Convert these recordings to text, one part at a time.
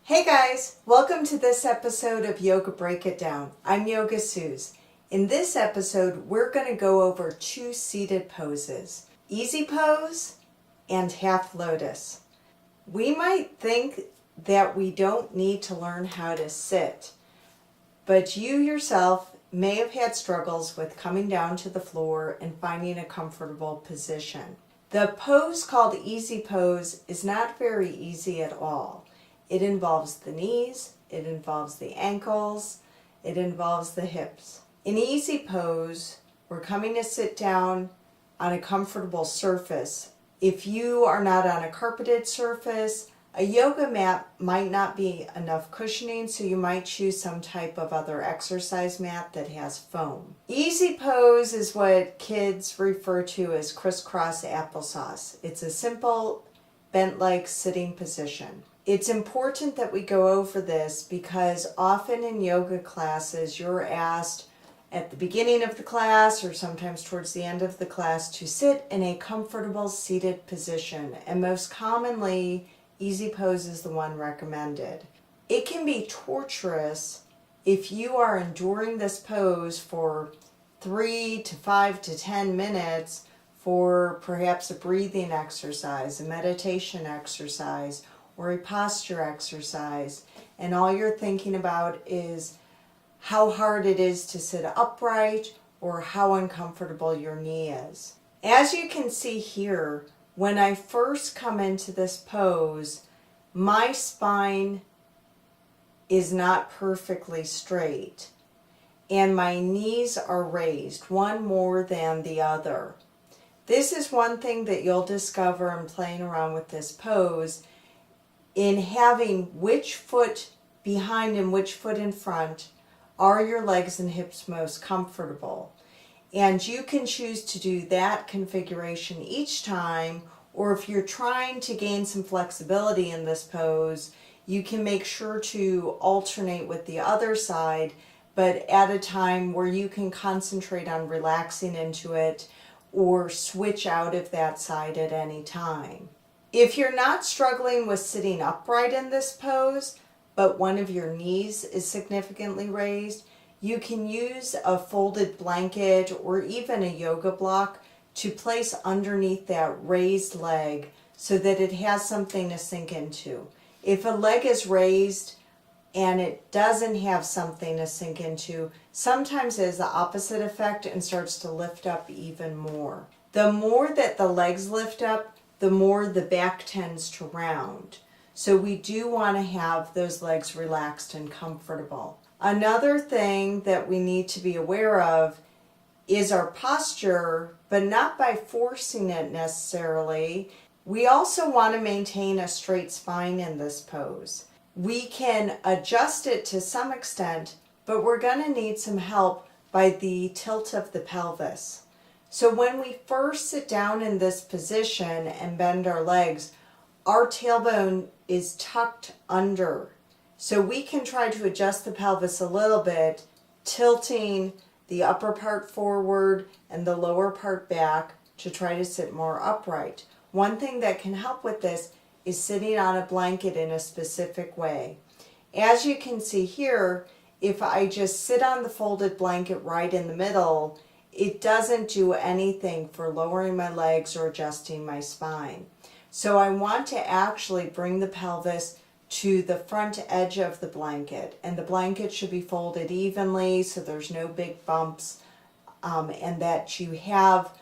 Hey guys, welcome to this episode of Yoga Break It Down. I'm Yoga Suze. In this episode, we're going to go over two seated poses, easy pose and half lotus. We might think that we don't need to learn how to sit, but you yourself may have had struggles with coming down to the floor and finding a comfortable position. The pose called easy pose is not very easy at all. It involves the knees, it involves the ankles, it involves the hips. In easy pose, we're coming to sit down on a comfortable surface. If you are not on a carpeted surface, a yoga mat might not be enough cushioning, so you might choose some type of other exercise mat that has foam. Easy pose is what kids refer to as crisscross applesauce. It's a simple bent leg sitting position. It's important that we go over this because often in yoga classes you're asked at the beginning of the class or sometimes towards the end of the class to sit in a comfortable seated position, and most commonly easy pose is the one recommended. It can be torturous if you are enduring this pose for 3 to 5 to 10 minutes for perhaps a breathing exercise, a meditation exercise, or a posture exercise, and all you're thinking about is how hard it is to sit upright or how uncomfortable your knee is. As you can see here, when I first come into this pose, my spine is not perfectly straight and my knees are raised, one more than the other. This is one thing that you'll discover in playing around with this pose, in having which foot behind and which foot in front are your legs and hips most comfortable. And you can choose to do that configuration each time, or if you're trying to gain some flexibility in this pose, you can make sure to alternate with the other side, but at a time where you can concentrate on relaxing into it or switch out of that side at any time. If you're not struggling with sitting upright in this pose, but one of your knees is significantly raised, you can use a folded blanket or even a yoga block to place underneath that raised leg so that it has something to sink into. If a leg is raised and it doesn't have something to sink into, sometimes it has the opposite effect and starts to lift up even more. The more that the legs lift up, the more the back tends to round. So we do want to have those legs relaxed and comfortable. Another thing that we need to be aware of is our posture, but not by forcing it necessarily. We also want to maintain a straight spine in this pose. We can adjust it to some extent, but we're going to need some help by the tilt of the pelvis. So when we first sit down in this position and bend our legs, our tailbone is tucked under. So we can try to adjust the pelvis a little bit, tilting the upper part forward and the lower part back to try to sit more upright. One thing that can help with this is sitting on a blanket in a specific way. As you can see here, if I just sit on the folded blanket right in the middle, it doesn't do anything for lowering my legs or adjusting my spine. So I want to actually bring the pelvis to the front edge of the blanket, and the blanket should be folded evenly so there's no big bumps, and that you have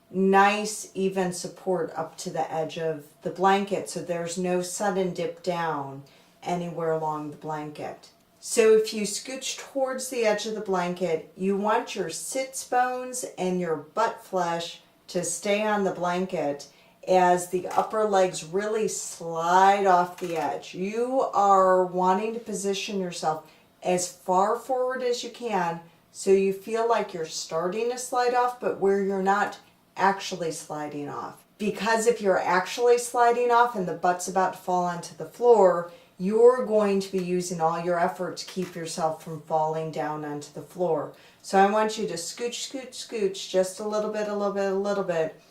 nice even support up to the edge of the blanket so there's no sudden dip down anywhere along the blanket. So if you scooch towards the edge of the blanket, you want your sits bones and your butt flesh to stay on the blanket as the upper legs really slide off the edge. You are wanting to position yourself as far forward as you can so you feel like you're starting to slide off, but where you're not actually sliding off. Because if you're actually sliding off and the butt's about to fall onto the floor, you're going to be using all your effort to keep yourself from falling down onto the floor. So I want you to scooch, scooch, scooch just a little bit, a little bit, a little bit,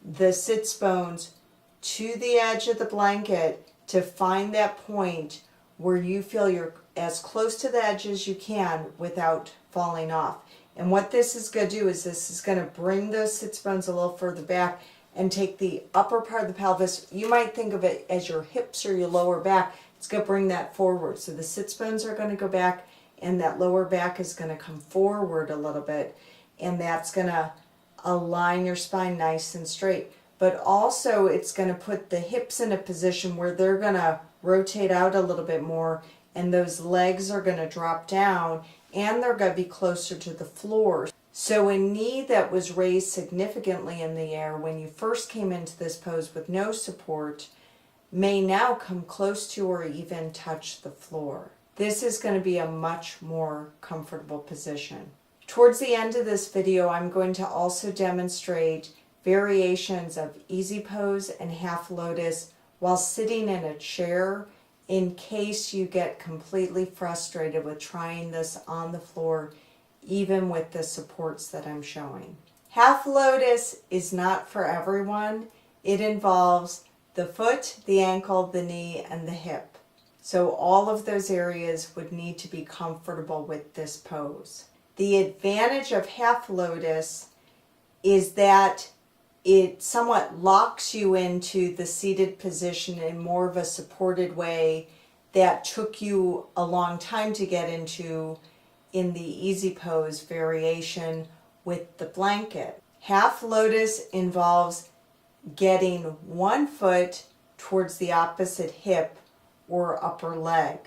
the sits bones to the edge of the blanket to find that point where you feel you're as close to the edge as you can without falling off. And what this is going to do is this is going to bring those sits bones a little further back and take the upper part of the pelvis. You might think of it as your hips or your lower back. It's going to bring that forward. So the sits bones are going to go back and that lower back is going to come forward a little bit. And that's going to align your spine nice and straight. But also it's going to put the hips in a position where they're going to rotate out a little bit more and those legs are going to drop down and they're going to be closer to the floor. So a knee that was raised significantly in the air when you first came into this pose with no support may now come close to or even touch the floor. This is going to be a much more comfortable position. Towards the end of this video, I'm going to also demonstrate variations of easy pose and half lotus while sitting in a chair in case you get completely frustrated with trying this on the floor, even with the supports that I'm showing. Half lotus is not for everyone. It involves the foot, the ankle, the knee, and the hip. So all of those areas would need to be comfortable with this pose. The advantage of half lotus is that it somewhat locks you into the seated position in more of a supported way that took you a long time to get into in the easy pose variation with the blanket. Half lotus involves getting one foot towards the opposite hip or upper leg.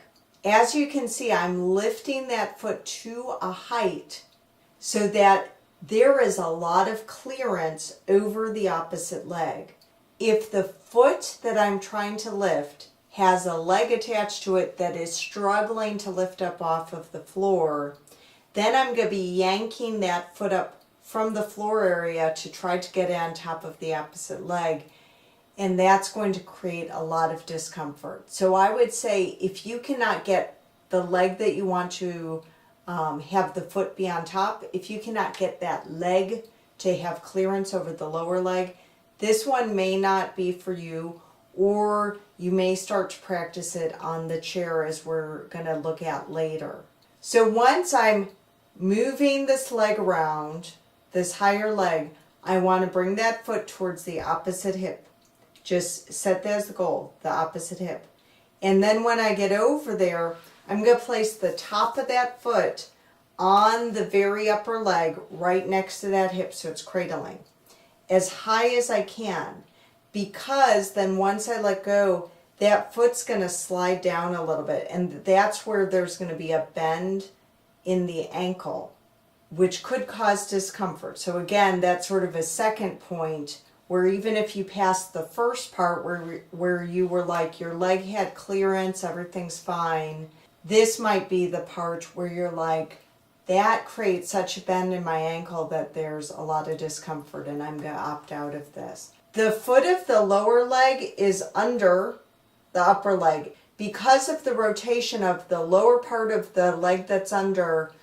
As you can see, I'm lifting that foot to a height so that there is a lot of clearance over the opposite leg. If the foot that I'm trying to lift has a leg attached to it that is struggling to lift up off of the floor, then I'm going to be yanking that foot up from the floor area to try to get it on top of the opposite leg. And that's going to create a lot of discomfort. So I would say if you cannot get the leg that you want to have the foot be on top, if you cannot get that leg to have clearance over the lower leg, this one may not be for you, or you may start to practice it on the chair as we're going to look at later. So once I'm moving this leg around, this higher leg, I want to bring that foot towards the opposite hip. Just set that as the goal, the opposite hip. And then when I get over there, I'm going to place the top of that foot on the very upper leg right next to that hip so it's cradling as high as I can, because then once I let go, that foot's going to slide down a little bit, and that's where there's going to be a bend in the ankle, which could cause discomfort. So again, that's sort of a second point where even if you passed the first part where you were like your leg had clearance, everything's fine, this might be the part where you're like, that creates such a bend in my ankle that there's a lot of discomfort and I'm going to opt out of this. The foot of the lower leg is under the upper leg. Because of the rotation of the lower part of the leg that's under,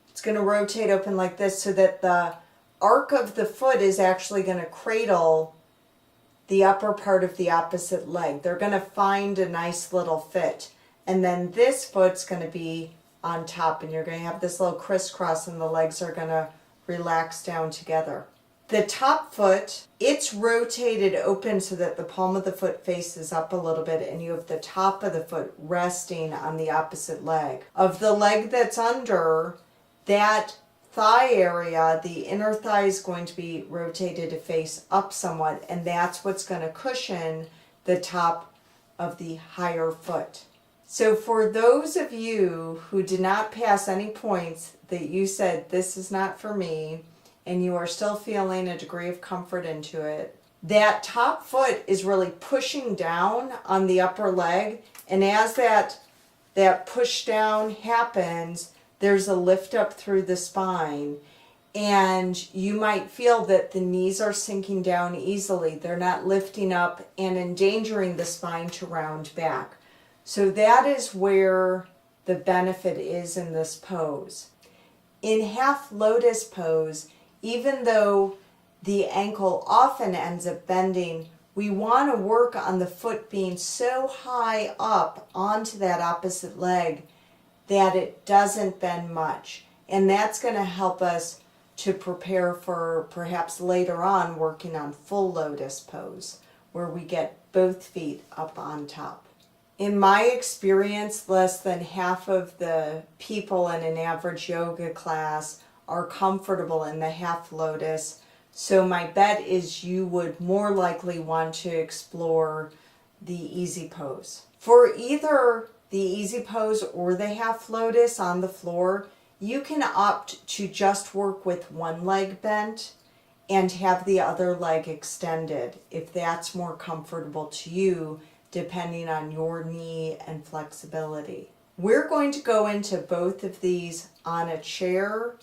it's going to rotate open like this so that the arc of the foot is actually going to cradle the upper part of the opposite leg. They're going to find a nice little fit. And then this foot's going to be on top, and you're going to have this little crisscross and the legs are going to relax down together. The top foot, it's rotated open so that the palm of the foot faces up a little bit and you have the top of the foot resting on the opposite leg. Of the leg that's under, that thigh area, the inner thigh is going to be rotated to face up somewhat, and that's what's going to cushion the top of the higher foot. So for those of you who did not pass any points that you said this is not for me, and you are still feeling a degree of comfort into it, that top foot is really pushing down on the upper leg, and as that push down happens, there's a lift up through the spine, and you might feel that the knees are sinking down easily. They're not lifting up and endangering the spine to round back. So that is where the benefit is in this pose. In half lotus pose, even though the ankle often ends up bending we want to work on the foot being so high up onto that opposite leg that it doesn't bend much. And that's going to help us to prepare for perhaps later on working on full lotus pose, where we get both feet up on top. In my experience, less than half of the people in an average yoga class are comfortable in the half lotus. So my bet is you would more likely want to explore the easy pose. For either the easy pose or the half lotus on the floor, you can opt to just work with one leg bent and have the other leg extended if that's more comfortable to you, depending on your knee and flexibility. We're going to go into both of these on a chair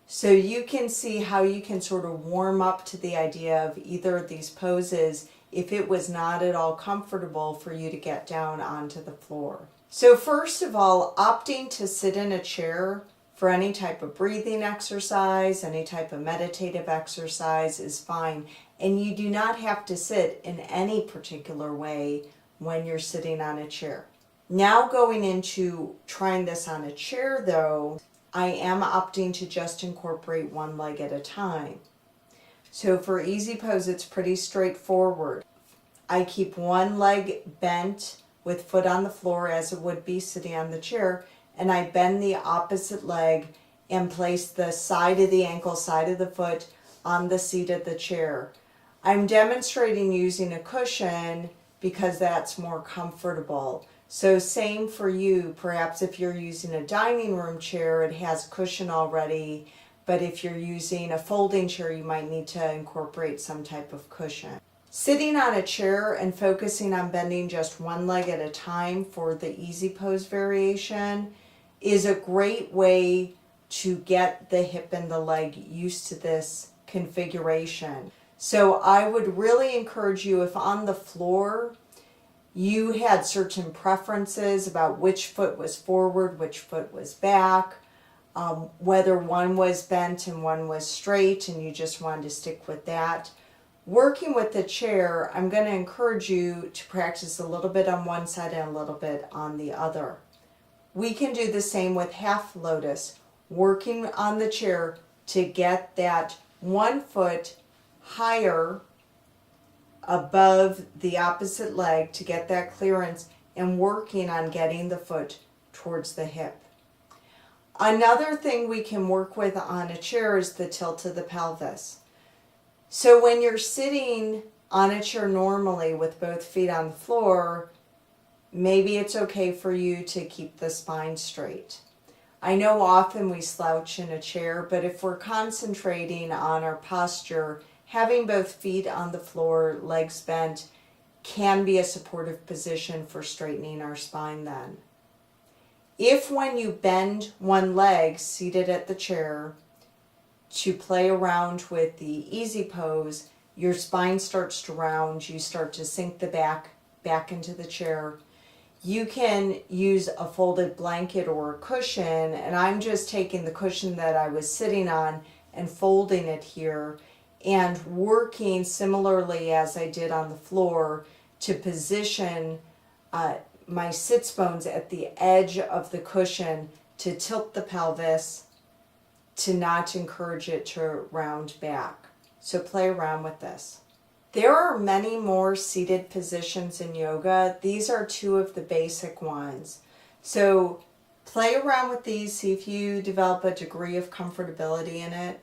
so you can see how you can sort of warm up to the idea of either of these poses if it was not at all comfortable for you to get down onto the floor. So first of all, opting to sit in a chair for any type of breathing exercise, any type of meditative exercise is fine. And you do not have to sit in any particular way when you're sitting on a chair. Now going into trying this on a chair though, I am opting to just incorporate one leg at a time. So for easy pose, it's pretty straightforward. I keep one leg bent with foot on the floor as it would be sitting on the chair, and I bend the opposite leg and place the side of the ankle, side of the foot on the seat of the chair. I'm demonstrating using a cushion because that's more comfortable. So same for you, perhaps if you're using a dining room chair, it has a cushion already, but if you're using a folding chair, you might need to incorporate some type of cushion. Sitting on a chair and focusing on bending just one leg at a time for the easy pose variation is a great way to get the hip and the leg used to this configuration. So I would really encourage you, if on the floor you had certain preferences about which foot was forward, which foot was back, whether one was bent and one was straight and you just wanted to stick with that. Working with the chair, I'm going to encourage you to practice a little bit on one side and a little bit on the other. We can do the same with half lotus, working on the chair to get that one foot higher above the opposite leg to get that clearance and working on getting the foot towards the hip. Another thing we can work with on a chair is the tilt of the pelvis. So when you're sitting on a chair normally with both feet on the floor, maybe it's okay for you to keep the spine straight. I know often we slouch in a chair, but if we're concentrating on our posture, having both feet on the floor, legs bent, can be a supportive position for straightening our spine then. If when you bend one leg seated at the chair to play around with the easy pose, your spine starts to round, you start to sink the back into the chair, you can use a folded blanket or a cushion, and I'm just taking the cushion that I was sitting on and folding it here and working similarly as I did on the floor to position my sits bones at the edge of the cushion to tilt the pelvis, to not encourage it to round back. So play around with this. There are many more seated positions in yoga. These are two of the basic ones. So play around with these, see if you develop a degree of comfortability in it.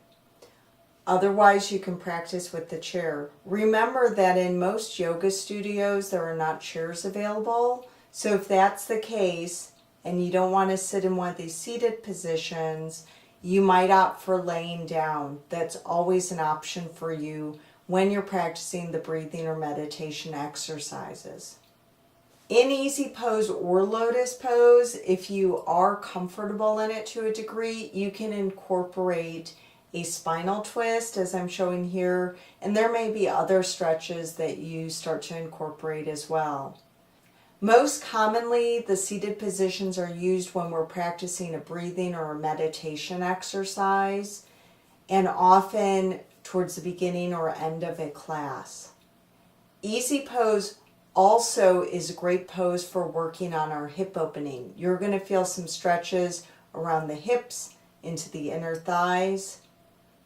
Otherwise, you can practice with the chair. Remember that in most yoga studios, there are not chairs available. So if that's the case, and you don't want to sit in one of these seated positions, you might opt for laying down. That's always an option for you when you're practicing the breathing or meditation exercises. In easy pose or lotus pose, if you are comfortable in it to a degree, you can incorporate a spinal twist, as I'm showing here, and there may be other stretches that you start to incorporate as well. Most commonly, the seated positions are used when we're practicing a breathing or a meditation exercise, and often towards the beginning or end of a class. Easy pose also is a great pose for working on our hip opening. You're going to feel some stretches around the hips, into the inner thighs.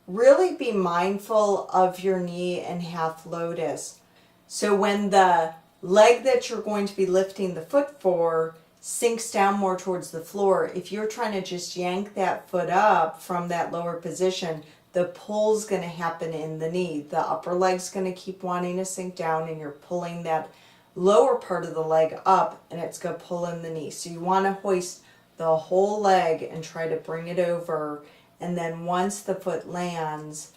Really be mindful of your knee and half lotus. So when the leg that you're going to be lifting the foot for sinks down more towards the floor, if you're trying to just yank that foot up from that lower position, the pull's going to happen in the knee. The upper leg's going to keep wanting to sink down, and you're pulling that lower part of the leg up, and it's going to pull in the knee. So you want to hoist the whole leg and try to bring it over. And then once the foot lands,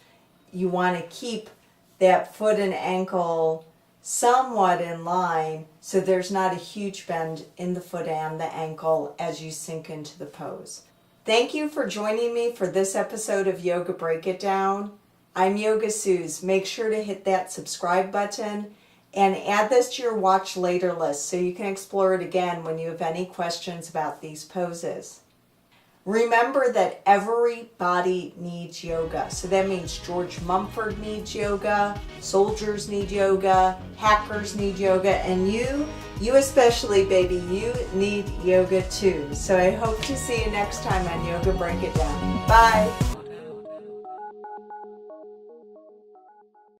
you want to keep that foot and ankle somewhat in line so there's not a huge bend in the foot and the ankle as you sink into the pose. Thank you for joining me for this episode of Yoga Break It Down. I'm Yoga Suze. Make sure to hit that subscribe button and add this to your watch later list so you can explore it again when you have any questions about these poses. Remember that everybody needs yoga. So that means George Mumford needs yoga, soldiers need yoga, hackers need yoga, and you especially, baby, you need yoga too. So I hope to see you next time on Yoga Break It Down. Bye.